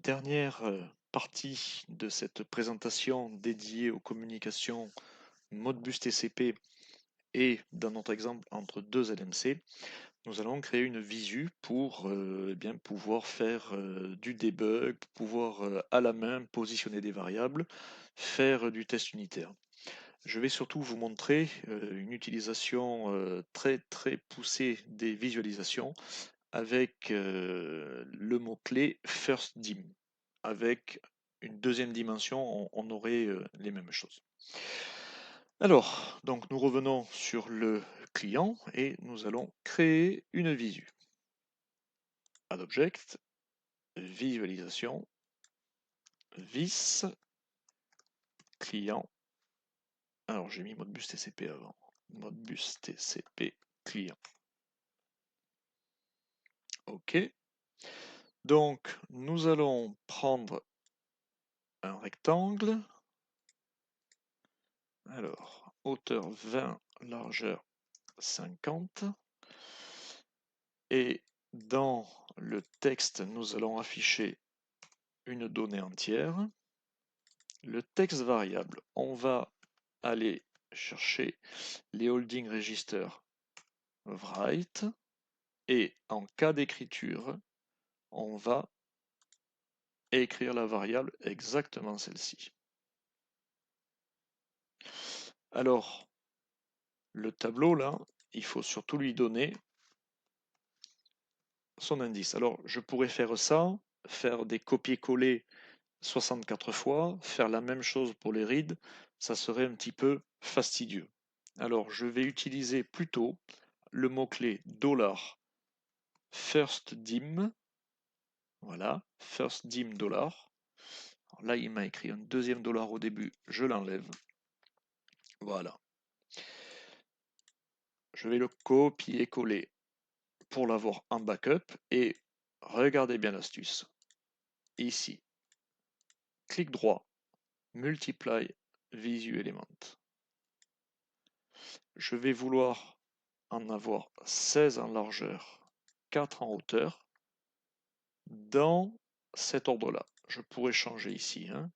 Dernière partie de cette présentation dédiée aux communications Modbus TCP et, dans notre exemple, entre deux LMC, nous allons créer une visu pour bien pouvoir faire du debug, pouvoir à la main positionner des variables, faire du test unitaire. Je vais surtout vous montrer une utilisation très poussée des visualisations avec le mot-clé firstDim. Avec une deuxième dimension, on aurait les mêmes choses. Alors, donc nous revenons sur le client et nous allons créer une visu. Add Object, visualisation, vis, client. Alors j'ai mis Modbus TCP avant. Modbus TCP client. OK. Donc nous allons prendre un rectangle. Alors, hauteur 20, largeur 50. Et dans le texte, nous allons afficher une donnée entière. Le texte variable, on va aller chercher les holding register write. Et en cas d'écriture, on va écrire la variable exactement celle-ci. Alors, le tableau là, il faut surtout lui donner son indice. Alors, je pourrais faire ça, faire des copier-coller 64 fois, faire la même chose pour les reads, ça serait un petit peu fastidieux. Alors, je vais utiliser plutôt le mot-clé $firstDim. Voilà, firstDim $. Là, il m'a écrit un deuxième dollar au début, je l'enlève. Voilà. Je vais le copier-coller pour l'avoir en backup et regardez bien l'astuce. Ici, clic droit, multiply visu element. Je vais vouloir en avoir 16 en largeur, 4 en hauteur, dans cet ordre-là. Je pourrais changer ici, hein.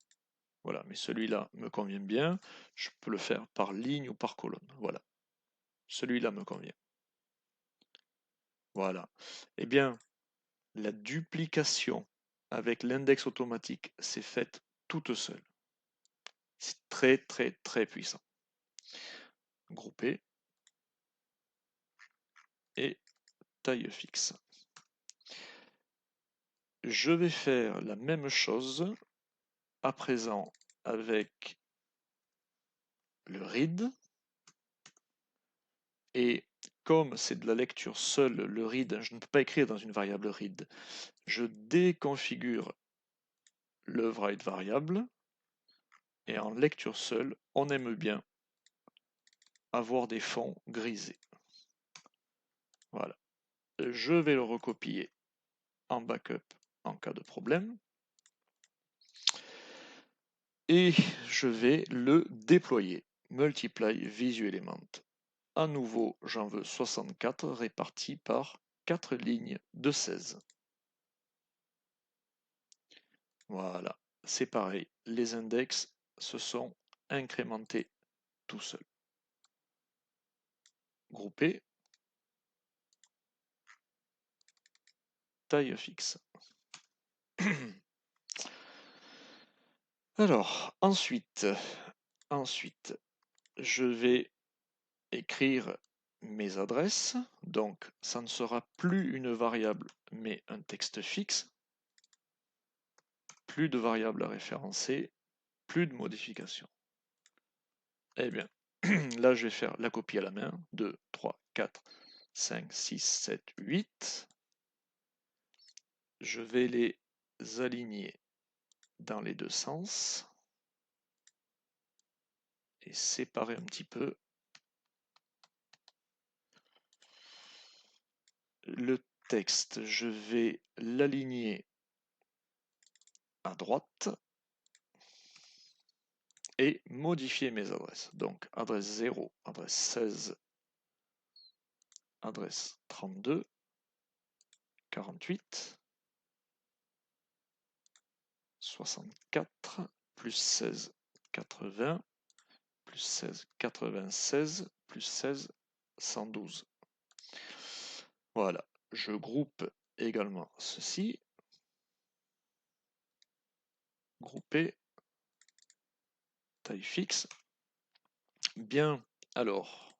Voilà, mais celui-là me convient bien. Je peux le faire par ligne ou par colonne. Voilà, celui-là me convient. Voilà. Eh bien, la duplication avec l'index automatique s'est faite toute seule. C'est très puissant. Grouper et taille fixe. Je vais faire la même chose à présent avec le read. Et comme c'est de la lecture seule, le read, je ne peux pas écrire dans une variable read. Je déconfigure le write variable. Et en lecture seule, on aime bien avoir des fonds grisés. Voilà. Je vais le recopier en backup en cas de problème. Et je vais le déployer. Multiply visu element. À nouveau, j'en veux 64 répartis par 4 lignes de 16. Voilà, c'est pareil, les index se sont incrémentés tout seuls. Grouper, taille fixe. Alors, ensuite, je vais écrire mes adresses. Donc, ça ne sera plus une variable, mais un texte fixe. Plus de variables à référencer, plus de modifications. Eh bien, là, je vais faire la copie à la main. 2, 3, 4, 5, 6, 7, 8. Je vais les aligner dans les deux sens et séparer un petit peu. Le texte, je vais l'aligner à droite et modifier mes adresses. Donc adresse 0, adresse 16, adresse 32, 48, 64, plus 16, 80, plus 16, 96, plus 16, 112. Voilà, je groupe également ceci. Grouper, taille fixe. Bien, alors,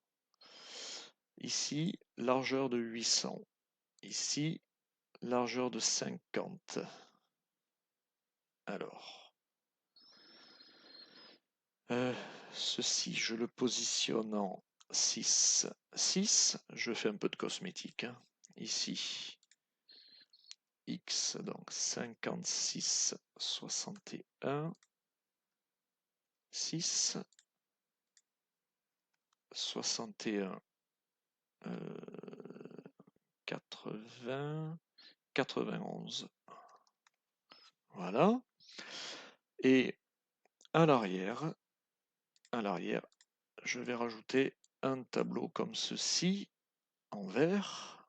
ici, largeur de 800. Ici, largeur de 50. Alors, ceci, je le positionne en 6, 6. Je fais un peu de cosmétique, hein. Ici, X, donc 56, 61, 6, 61, 80, 91. Voilà. Et à l'arrière, je vais rajouter un tableau comme ceci, en vert.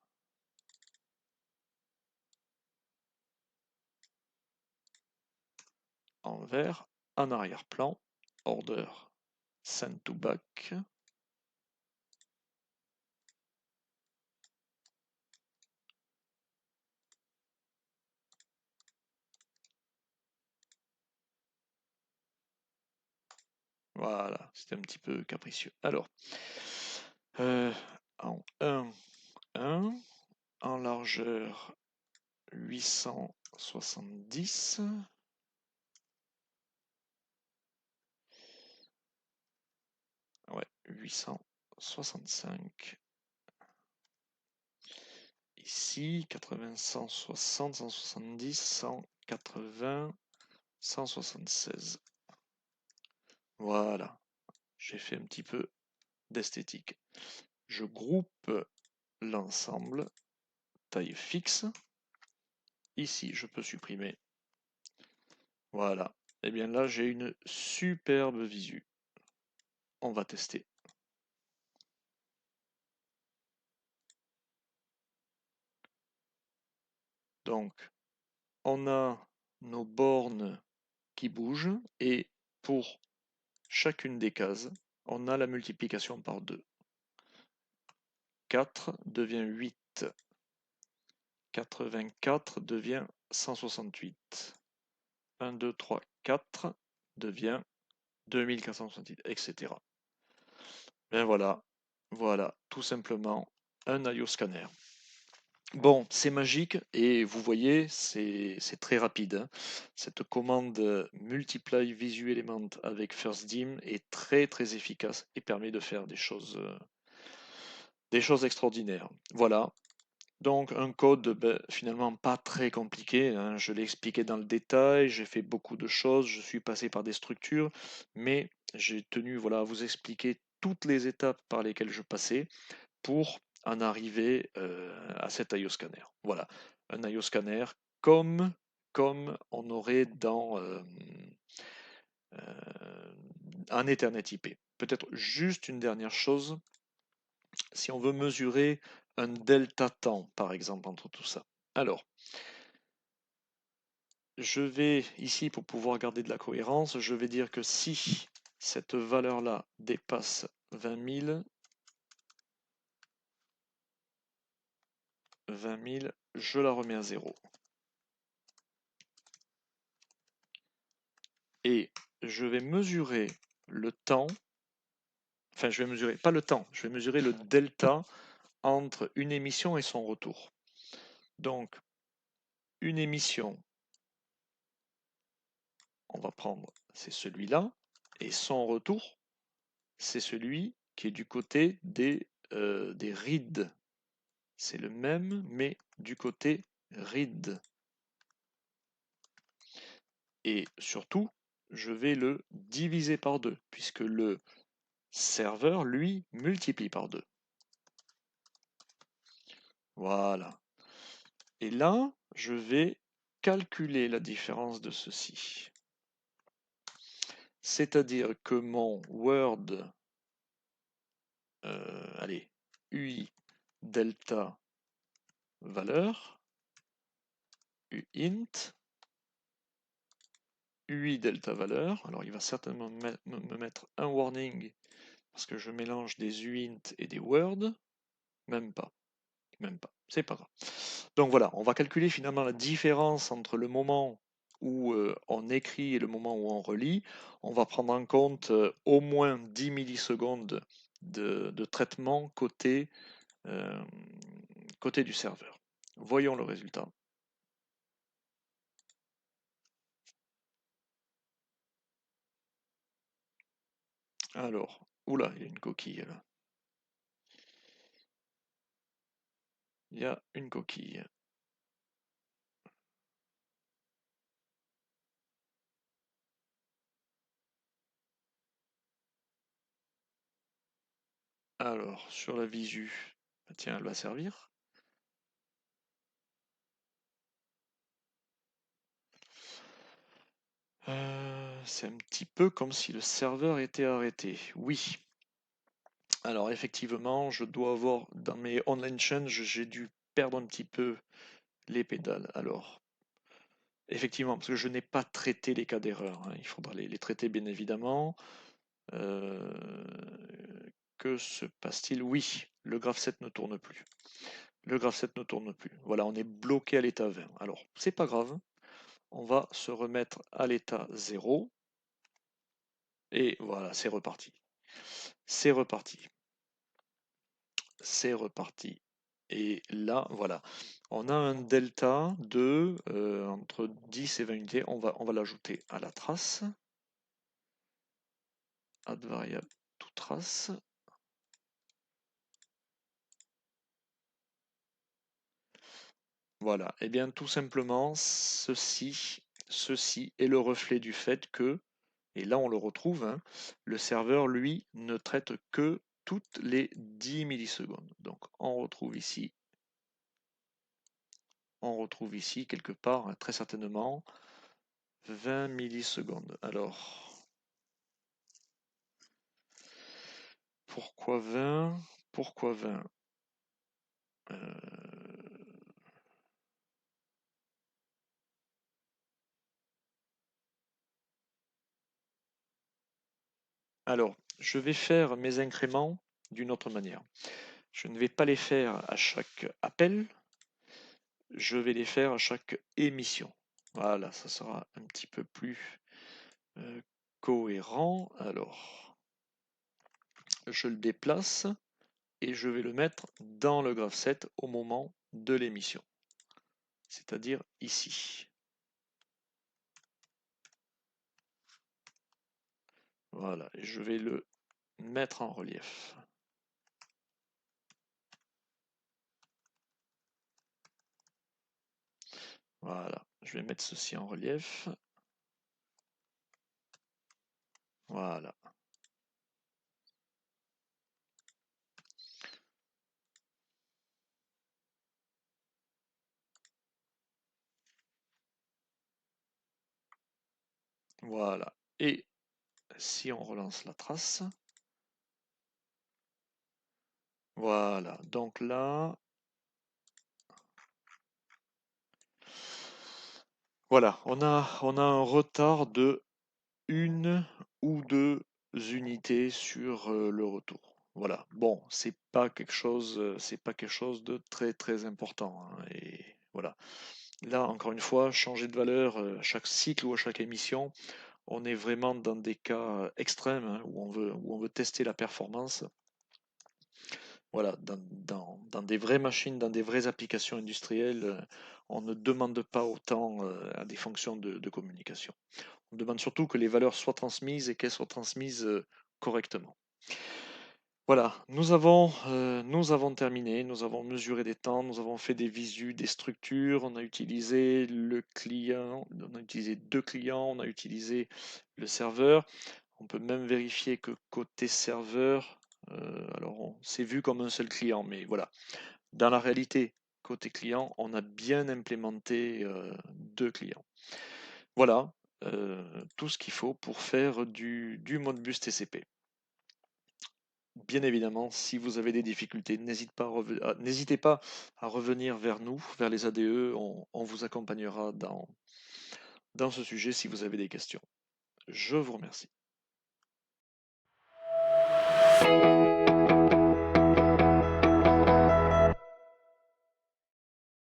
En vert, en arrière-plan, order, send to back. Voilà, c'était un petit peu capricieux. Alors, en 1, 1, en largeur 870. Ouais, 865. Ici, 80, 160, 170, 180, 176. Voilà, j'ai fait un petit peu d'esthétique. Je groupe l'ensemble, taille fixe. Ici, je peux supprimer. Voilà. Et bien là, j'ai une superbe visu. On va tester. Donc, on a nos bornes qui bougent et pour chacune des cases, on a la multiplication par 2. 4 devient 8. 84 devient 168. 1, 2, 3, 4 devient 2468, etc. Ben voilà, voilà, tout simplement un IO scanner. Bon, c'est magique et vous voyez, c'est très rapide, hein. Cette commande Multiply Visual Element avec FirstDim est très efficace et permet de faire des choses extraordinaires. Voilà. Donc un code finalement pas très compliqué, hein. Je l'ai expliqué dans le détail, j'ai fait beaucoup de choses, je suis passé par des structures, mais j'ai tenu voilà, à vous expliquer toutes les étapes par lesquelles je passais pour en arriver à cet IO scanner. Voilà, un IO scanner comme, comme on aurait dans un Ethernet IP. Peut-être juste une dernière chose, si on veut mesurer un delta temps, par exemple, entre tout ça. Alors, je vais ici, pour pouvoir garder de la cohérence, je vais dire que si cette valeur-là dépasse 20 000, 20 000, je la remets à 0. Et je vais mesurer le temps, enfin je vais mesurer, pas le temps, je vais mesurer le delta entre une émission et son retour. Donc, une émission, on va prendre, c'est celui-là, et son retour, c'est celui qui est du côté des reads. C'est le même, mais du côté read. Et surtout, je vais le diviser par 2, puisque le serveur, lui, multiplie par 2. Voilà. Et là, je vais calculer la différence de ceci. C'est-à-dire que mon Word, allez, UI delta valeur, uint, UI delta valeur. Alors il va certainement me mettre un warning parce que je mélange des uint et des word. Même pas, même pas, c'est pas grave. Donc voilà, on va calculer finalement la différence entre le moment où on écrit et le moment où on relit. On va prendre en compte au moins 10 millisecondes de traitement euh, côté du serveur. Voyons le résultat. Alors, oula, il y a une coquille là. Il y a une coquille. Alors, sur la visu, bah tiens, elle va servir. C'est un petit peu comme si le serveur était arrêté. Oui. Alors effectivement, je dois avoir dans mes online change, j'ai dû perdre un petit peu les pédales. Alors, effectivement, parce que je n'ai pas traité les cas d'erreur, hein. Il faudra les traiter bien évidemment. Euh, Que se passe-t-il? Oui, le graph 7 ne tourne plus. Le graph 7 ne tourne plus. Voilà, on est bloqué à l'état 20. Alors, c'est pas grave. On va se remettre à l'état 0. Et voilà, c'est reparti. C'est reparti. C'est reparti. Et là, voilà. On a un delta de entre 10 et 20 unités. On va l'ajouter à la trace. Add variable to trace. Voilà. Et bien tout simplement, ceci est le reflet du fait que, et là on le retrouve, hein, le serveur, lui, ne traite que toutes les 10 millisecondes. Donc on retrouve ici quelque part, hein, très certainement, 20 millisecondes. Alors, pourquoi 20? Pourquoi 20? Alors, je vais faire mes incréments d'une autre manière. Je ne vais pas les faire à chaque appel, je vais les faire à chaque émission. Voilà, ça sera un petit peu plus euh, cohérent. Alors, je le déplace et je vais le mettre dans le graph 7 au moment de l'émission, c'est-à-dire ici. Voilà, et je vais le mettre en relief. Voilà, je vais mettre ceci en relief. Voilà. Voilà. Et si on relance la trace, voilà. Donc là, voilà, on a un retard de une ou deux unités sur le retour. Voilà. Bon, c'est pas quelque chose de très très important, hein. Et voilà. Là, encore une fois, changer de valeur à chaque cycle ou à chaque émission, on est vraiment dans des cas extrêmes, hein, où on veut tester la performance. Voilà, dans des vraies machines, dans des vraies applications industrielles, on ne demande pas autant à des fonctions de communication. On demande surtout que les valeurs soient transmises et qu'elles soient transmises correctement. Voilà, nous avons terminé, nous avons mesuré des temps, nous avons fait des visus, des structures, on a utilisé le client, on a utilisé deux clients, on a utilisé le serveur. On peut même vérifier que côté serveur, alors c'est vu comme un seul client, mais voilà, dans la réalité, côté client, on a bien implémenté deux clients. Voilà, tout ce qu'il faut pour faire du Modbus TCP. Bien évidemment, si vous avez des difficultés, n'hésitez pas à revenir vers nous, vers les ADE, on vous accompagnera dans ce sujet si vous avez des questions. Je vous remercie.